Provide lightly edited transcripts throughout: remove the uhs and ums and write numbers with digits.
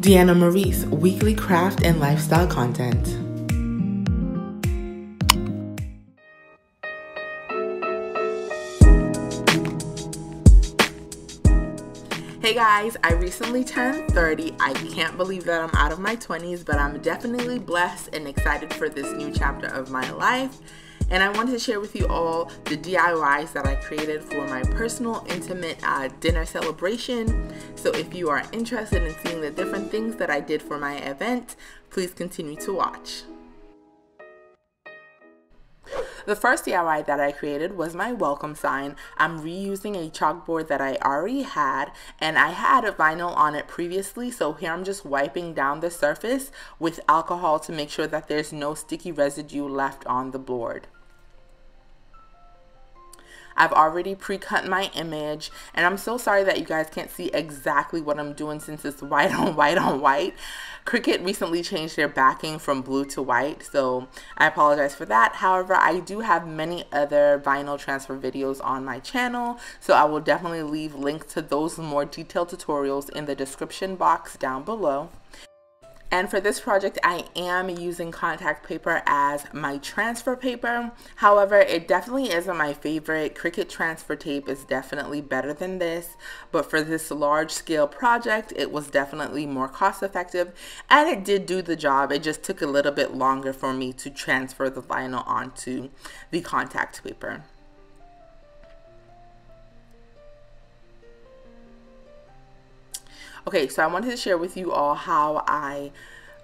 Deanna Maurice, weekly craft and lifestyle content. Hey guys, I recently turned 30. I can't believe that I'm out of my 20s, but I'm definitely blessed and excited for this new chapter of my life. And I wanted to share with you all the DIYs that I created for my personal, intimate dinner celebration. So if you are interested in seeing the different things that I did for my event, please continue to watch. The first DIY that I created was my welcome sign. I'm reusing a chalkboard that I already had, and I had a vinyl on it previously, so here I'm just wiping down the surface with alcohol to make sure that there's no sticky residue left on the board. I've already pre-cut my image, and I'm so sorry that you guys can't see exactly what I'm doing since it's white on white on white. Cricut recently changed their backing from blue to white, so I apologize for that. However, I do have many other vinyl transfer videos on my channel, so I will definitely leave links to those more detailed tutorials in the description box down below. And for this project, I am using contact paper as my transfer paper. However, it definitely isn't my favorite. Cricut transfer tape is definitely better than this. But for this large scale project, it was definitely more cost effective. And it did do the job. It just took a little bit longer for me to transfer the vinyl onto the contact paper. Okay, so I wanted to share with you all how I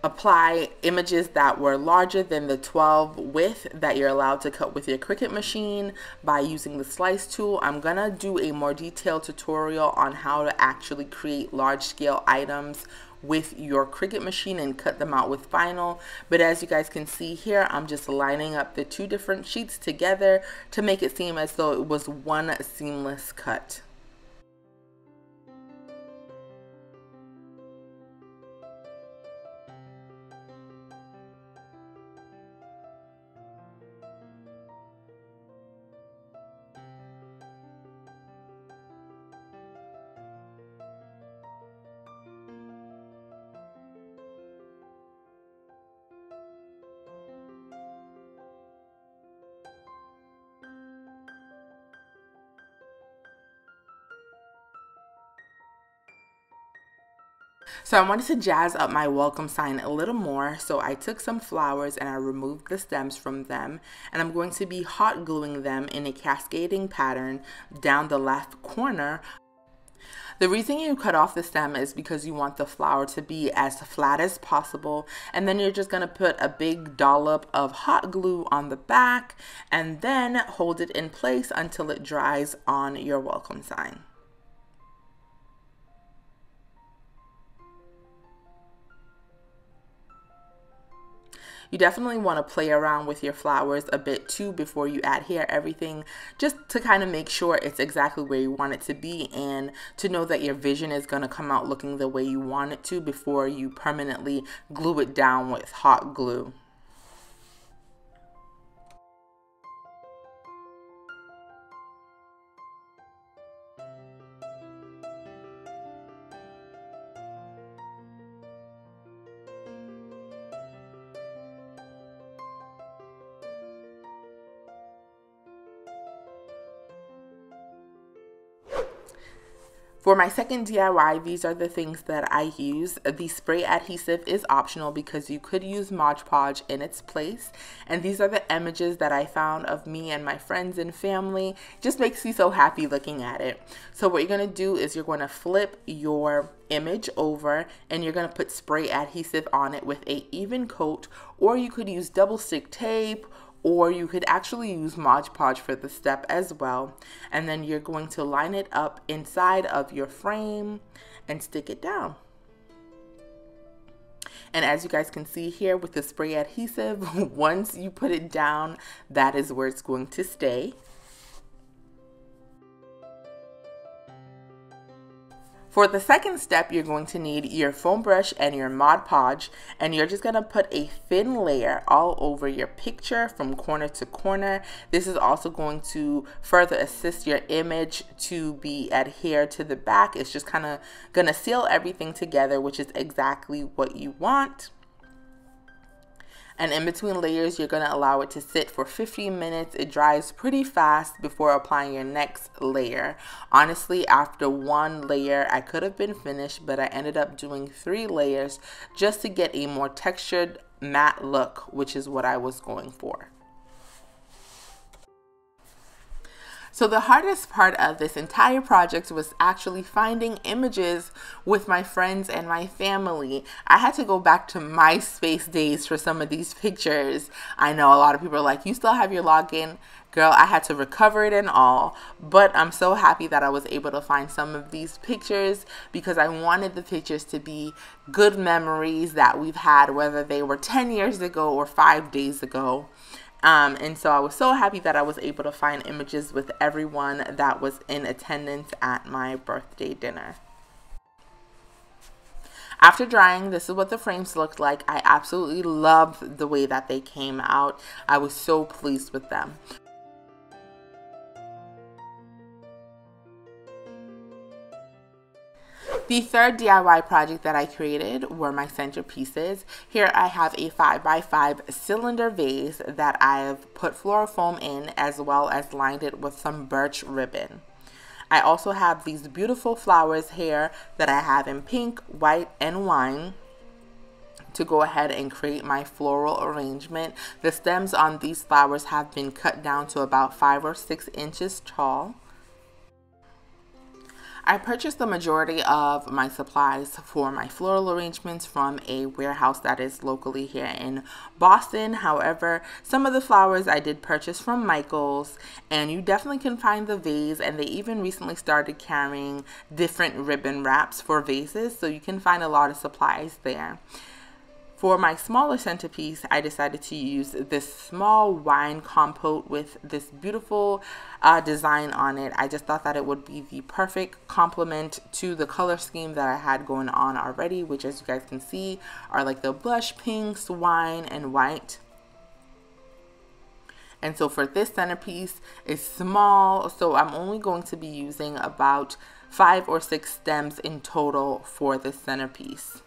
apply images that were larger than the 12 width that you're allowed to cut with your Cricut machine by using the slice tool. I'm gonna do a more detailed tutorial on how to actually create large scale items with your Cricut machine and cut them out with vinyl. But as you guys can see here, I'm just lining up the two different sheets together to make it seem as though it was one seamless cut. So I wanted to jazz up my welcome sign a little more, so I took some flowers and I removed the stems from them, and I'm going to be hot gluing them in a cascading pattern down the left corner. The reason you cut off the stem is because you want the flower to be as flat as possible, and then you're just going to put a big dollop of hot glue on the back and then hold it in place until it dries on your welcome sign. You definitely want to play around with your flowers a bit too before you adhere everything, just to kind of make sure it's exactly where you want it to be and to know that your vision is going to come out looking the way you want it to before you permanently glue it down with hot glue. For my second DIY, these are the things that I use. The spray adhesive is optional because you could use Mod Podge in its place. And these are the images that I found of me and my friends and family. Just makes me so happy looking at it. So what you're going to do is you're going to flip your image over and you're going to put spray adhesive on it with an even coat, or you could use double stick tape, or you could actually use Mod Podge for the step as well. And then you're going to line it up inside of your frame and stick it down. And as you guys can see here with the spray adhesive, once you put it down, that is where it's going to stay. For the second step, you're going to need your foam brush and your Mod Podge, and you're just going to put a thin layer all over your picture from corner to corner. This is also going to further assist your image to be adhered to the back. It's just kind of going to seal everything together, which is exactly what you want. And in between layers, you're going to allow it to sit for 15 minutes. It dries pretty fast before applying your next layer. Honestly, after one layer, I could have been finished, but I ended up doing 3 layers just to get a more textured matte look, which is what I was going for. So the hardest part of this entire project was actually finding images with my friends and my family. I had to go back to MySpace days for some of these pictures. I know a lot of people are like, you still have your login? Girl, I had to recover it and all, but I'm so happy that I was able to find some of these pictures because I wanted the pictures to be good memories that we've had, whether they were 10 years ago or 5 days ago. And so I was so happy that I was able to find images with everyone that was in attendance at my birthday dinner. After drying, this is what the frames looked like. I absolutely loved the way that they came out. I was so pleased with them. The third DIY project that I created were my centerpieces. Here I have a 5x5 cylinder vase that I've put floral foam in, as well as lined it with some birch ribbon. I also have these beautiful flowers here that I have in pink, white, and wine to go ahead and create my floral arrangement. The stems on these flowers have been cut down to about 5 or 6 inches tall. I purchased the majority of my supplies for my floral arrangements from a warehouse that is locally here in Boston. However, some of the flowers I did purchase from Michael's, and you definitely can find the vase, and they even recently started carrying different ribbon wraps for vases, so you can find a lot of supplies there. For my smaller centerpiece, I decided to use this small wine compote with this beautiful design on it. I just thought that it would be the perfect complement to the color scheme that I had going on already, which, as you guys can see, are like the blush pinks, wine, and white. And so for this centerpiece, it's small, so I'm only going to be using about 5 or 6 stems in total for this centerpiece.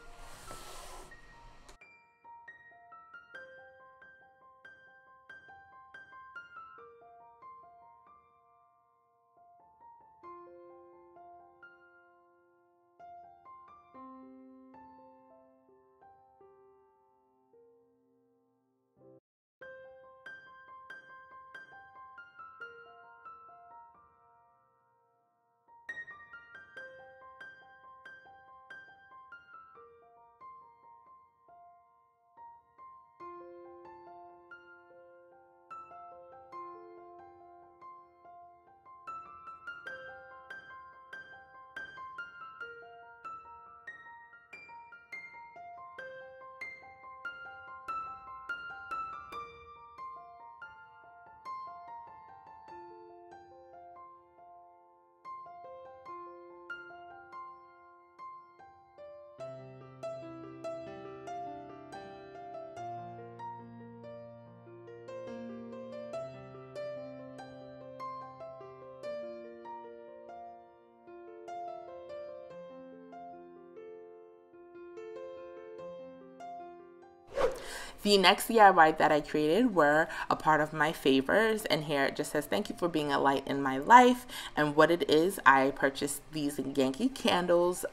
The next DIY that I created were a part of my favors, and here it just says, thank you for being a light in my life. And what it is, I purchased these Yankee candles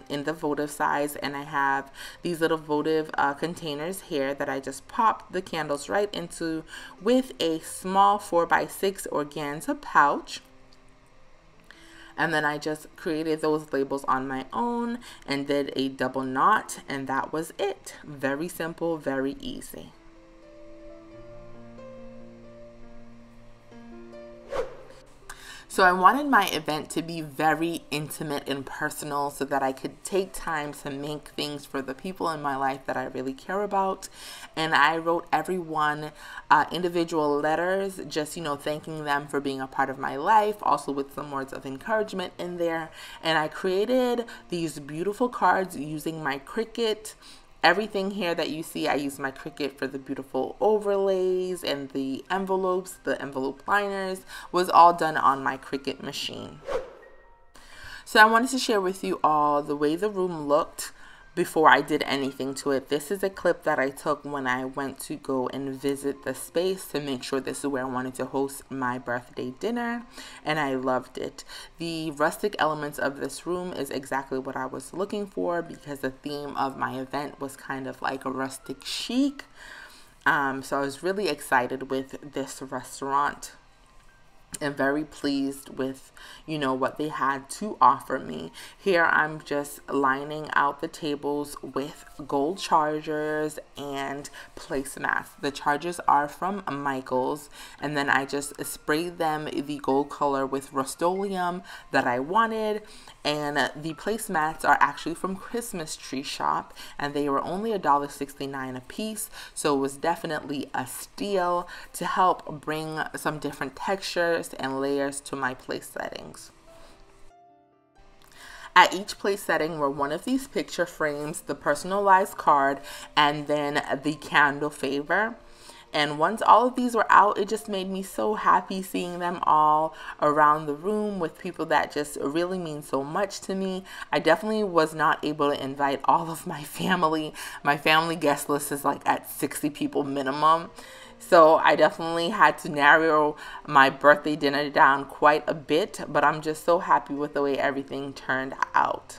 in the votive size, and I have these little votive containers here that I just popped the candles right into with a small 4x6 organza pouch. And then I just created those labels on my own and did a double knot, and that was it. Very simple, very easy. So I wanted my event to be very intimate and personal so that I could take time to make things for the people in my life that I really care about. And I wrote everyone individual letters, just, thanking them for being a part of my life, also with some words of encouragement in there. And I created these beautiful cards using my Cricut. Everything here that you see, I use my Cricut for the beautiful overlays, and the envelopes, the envelope liners, was all done on my Cricut machine. So I wanted to share with you all the way the room looked before I did anything to it. This is a clip that I took when I went to go and visit the space to make sure this is where I wanted to host my birthday dinner, and I loved it. The rustic elements of this room is exactly what I was looking for, because the theme of my event was kind of like a rustic chic. So I was really excited with this restaurant and very pleased with, what they had to offer me. Here I'm just lining out the tables with gold chargers and placemats. The chargers are from Michaels, and then I just sprayed them the gold color with Rust-Oleum that I wanted. And the placemats are actually from Christmas Tree Shop, and they were only $1.69 a piece, so it was definitely a steal to help bring some different textures and layers to my place settings. At each place setting were one of these picture frames, the personalized card, and then the candle favor. And once all of these were out, it just made me so happy seeing them all around the room with people that just really mean so much to me. I definitely was not able to invite all of my family. My family guest list is like at 60 people minimum. So I definitely had to narrow my birthday dinner down quite a bit, but I'm just so happy with the way everything turned out.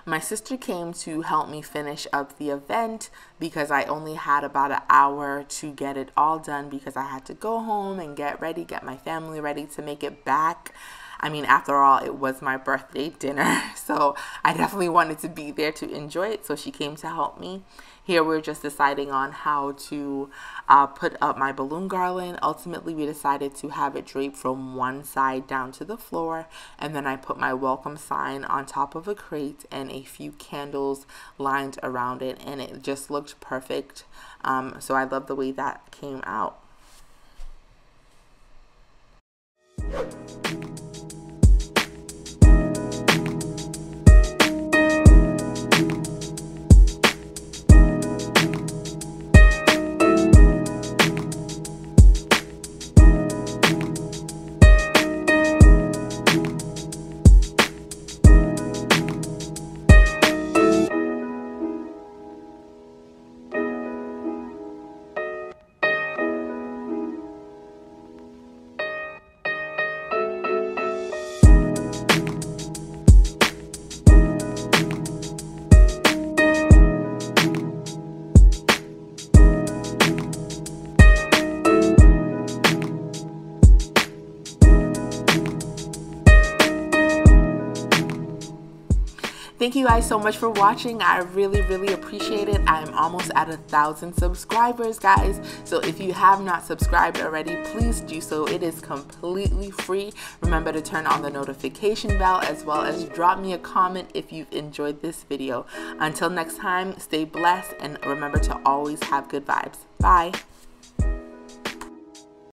My sister came to help me finish up the event because I only had about an hour to get it all done, because I had to go home and get ready, get my family ready to make it back. I mean, after all, it was my birthday dinner, so I definitely wanted to be there to enjoy it, so she came to help me. Here we're just deciding on how to put up my balloon garland. Ultimately, we decided to have it draped from one side down to the floor, and then I put my welcome sign on top of a crate and a few candles lined around it, and it just looked perfect. So I love the way that came out. Thank you guys so much for watching. I really appreciate it. I'm almost at 1,000 subscribers, guys. So if you have not subscribed already, please do so. It is completely free. Remember to turn on the notification bell, as well as drop me a comment if you've enjoyed this video. Until next time, stay blessed and remember to always have good vibes. Bye.